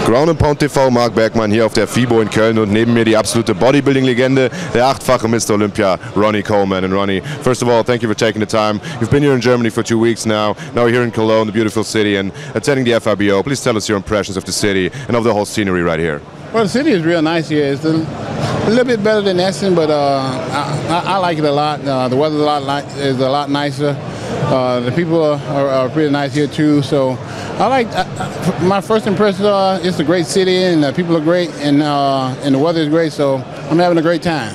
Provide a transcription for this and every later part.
Groundandpound-TV, Marc Bergmann hier auf der FIBO in Köln und neben mir die absolute Bodybuilding-Legende, der achtfache Mr. Olympia, Ronnie Coleman. And Ronnie, first of all, thank you for taking the time. You've been here in Germany for 2 weeks now. Now you're here in Cologne, the beautiful city, and attending the FIBO. Please tell us your impressions of the city and of the whole scenery right here. Well, the city is real nice here. It's a little bit better than Essen, but I like it a lot. The weather is a lot nicer. The people are pretty nice here too. So I like my first impression. It's a great city, and the people are great, and the weather is great. So I'm having a great time.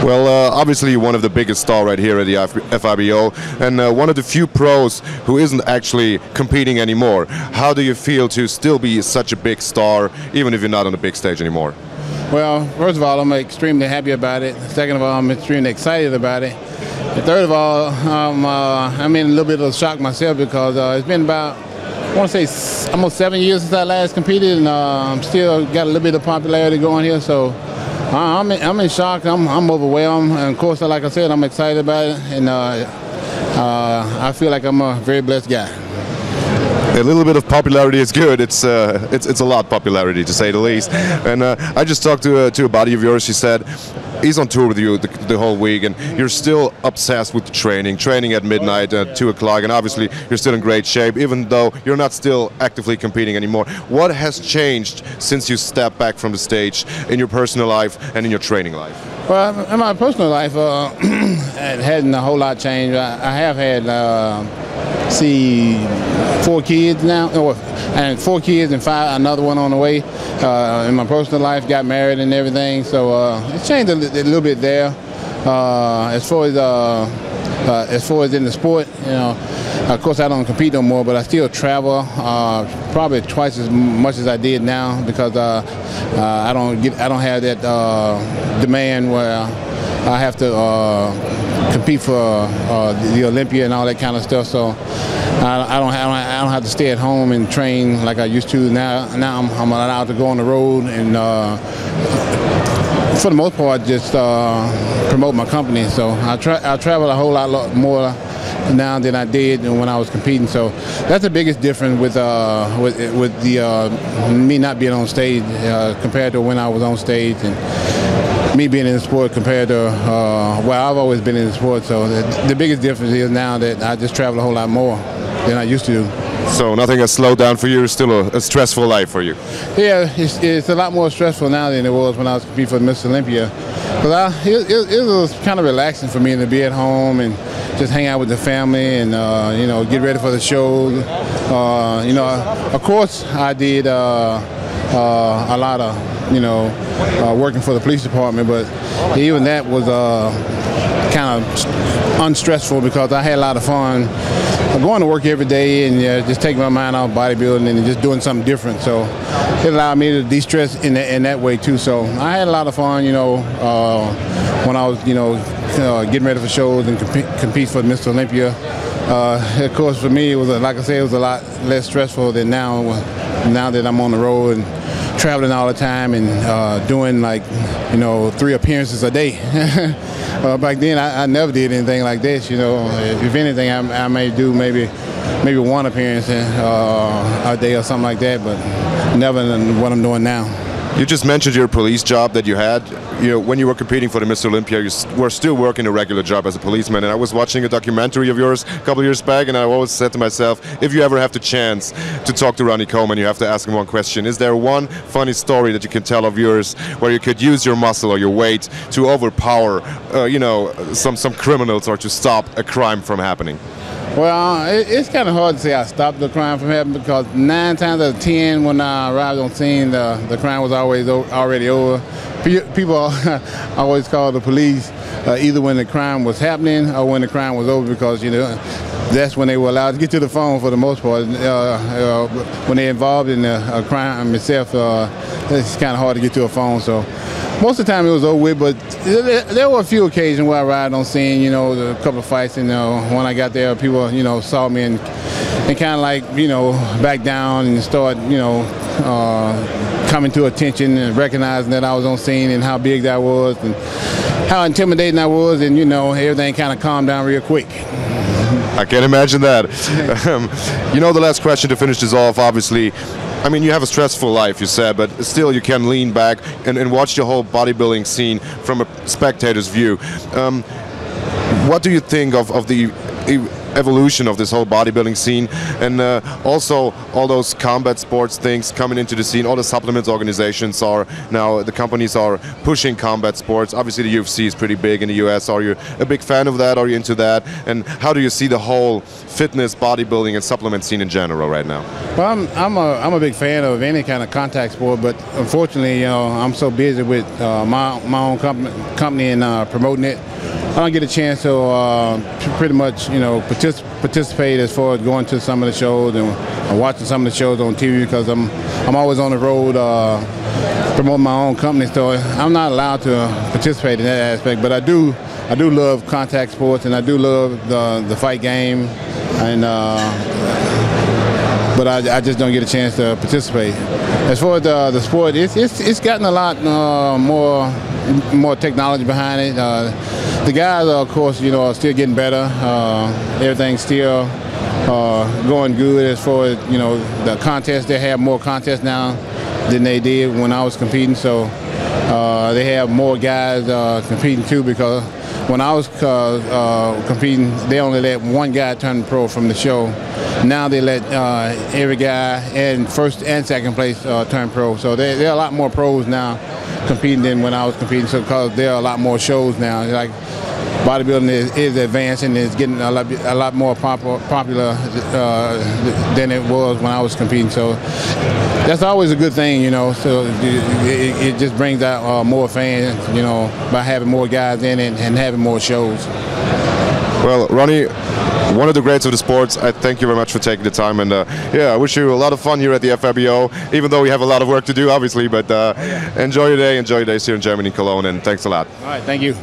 Well, obviously you're one of the biggest stars right here at the FIBO, and one of the few pros who isn't actually competing anymore. How do you feel to still be such a big star, even if you're not on the big stage anymore? Well, first of all, I'm extremely happy about it. Second of all, I'm extremely excited about it. And third of all, I'm in a little bit of shock myself because it's been about, I want to say, almost 7 years since I last competed, and I'm still got a little bit of popularity going here. So I'm in shock. I'm overwhelmed, and of course, like I said, I'm excited about it, and I feel like I'm a very blessed guy. A little bit of popularity is good. It's a lot of popularity, to say the least. And I just talked to a buddy of yours. She said he's on tour with you the whole week, and you're still obsessed with the training at midnight at 2 o'clock, and obviously you're still in great shape, even though you're not still actively competing anymore. What has changed since you stepped back from the stage in your personal life and in your training life? Well, in my personal life, it hadn't a whole lot changed. I have had, 4 kids now, and 4 kids and 5, another one on the way. In my personal life, got married and everything, so it's changed a little bit there. As far as in the sport, you know, of course I don't compete no more, but I still travel probably twice as much as I did now because I don't have that demand where I have to compete for the Olympia and all that kind of stuff. So I don't have to stay at home and train like I used to. Now I'm allowed to go on the road and for the most part just promote my company. So I travel a whole lot more now than I did when I was competing. So that's the biggest difference with me not being on stage compared to when I was on stage, and me being in the sport compared to well, I've always been in the sport. So the biggest difference is now that I just travel a whole lot more than I used to do. So nothing has slowed down for you? It's still a stressful life for you? Yeah, it's a lot more stressful now than it was when I was competing for Mr. Olympia. But it was kind of relaxing for me to be at home and just hang out with the family and you know, get ready for the show. You know, of course I did a lot of, you know, working for the police department, but even that was kind of unstressful because I had a lot of fun going to work every day and just taking my mind off bodybuilding and just doing something different. So it allowed me to de-stress in that way too. So I had a lot of fun, you know, when I was, you know, getting ready for shows and compete for Mr. Olympia. Of course, for me, it was, like I said, it was a lot less stressful than now that I'm on the road and traveling all the time and doing, like, you know, 3 appearances a day. Back then, I never did anything like this. You know, if anything, I may do maybe 1 appearance a day or something like that, but never than what I'm doing now. You just mentioned your police job that you had. You know, when you were competing for the Mr. Olympia, you were still working a regular job as a policeman. And I was watching a documentary of yours a couple of years back, and I always said to myself, if you ever have the chance to talk to Ronnie Coleman, you have to ask him one question. Is there one funny story that you can tell of yours where you could use your muscle or your weight to overpower, you know, some criminals or to stop a crime from happening? Well, it's kind of hard to say I stopped the crime from happening because 9 times out of 10 when I arrived on scene, the crime was always already over. People always call the police either when the crime was happening or when the crime was over because, you know, that's when they were allowed to get to the phone for the most part. When they're involved in a crime itself, it's kind of hard to get to a phone. So most of the time it was over with, but there were a few occasions where I arrived on scene, you know, a couple of fights, and when I got there, people, you know, saw me and and kind of like, you know, back down and start, you know, coming to attention and recognizing that I was on scene and how big that was and how intimidating I was, and, you know, everything kind of calmed down real quick. I can imagine that. You know, the last question to finish this off, obviously, I mean, you have a stressful life, you said, but still you can lean back and watch the whole bodybuilding scene from a spectator's view. What do you think of the evolution of this whole bodybuilding scene, and also all those combat sports things coming into the scene? All the supplements organizations are now, the companies are pushing combat sports. Obviously the UFC is pretty big in the US. Are you a big fan of that? Are you into that? And how do you see the whole fitness, bodybuilding and supplement scene in general right now? Well, I'm a big fan of any kind of contact sport, but unfortunately, you know, I'm so busy with my own company and promoting it. I don't get a chance to pretty much, you know, participate as far as going to some of the shows and watching some of the shows on TV, because I'm always on the road promoting my own company, so I'm not allowed to participate in that aspect. But I do love contact sports, and I do love the fight game, and but I just don't get a chance to participate. As far as the sport, it's gotten a lot more technology behind it. The guys, of course, you know, are still getting better. Everything's still going good as far as, you know, the contests. They have more contests now than they did when I was competing. So they have more guys competing too, because when I was competing, they only let one guy turn pro from the show. Now they let every guy in first and second place turn pro. So there are a lot more pros now competing than when I was competing, so because there are a lot more shows now. Like, bodybuilding is advancing, it's getting a lot more popular than it was when I was competing. So that's always a good thing, you know. So it just brings out more fans, you know, by having more guys in it and having more shows. Well, Ronnie, one of the greats of the sports, I thank you very much for taking the time, and yeah, I wish you a lot of fun here at the FIBO, even though we have a lot of work to do, obviously, but enjoy your day, enjoy your days here in Germany, Cologne, and thanks a lot. All right, thank you.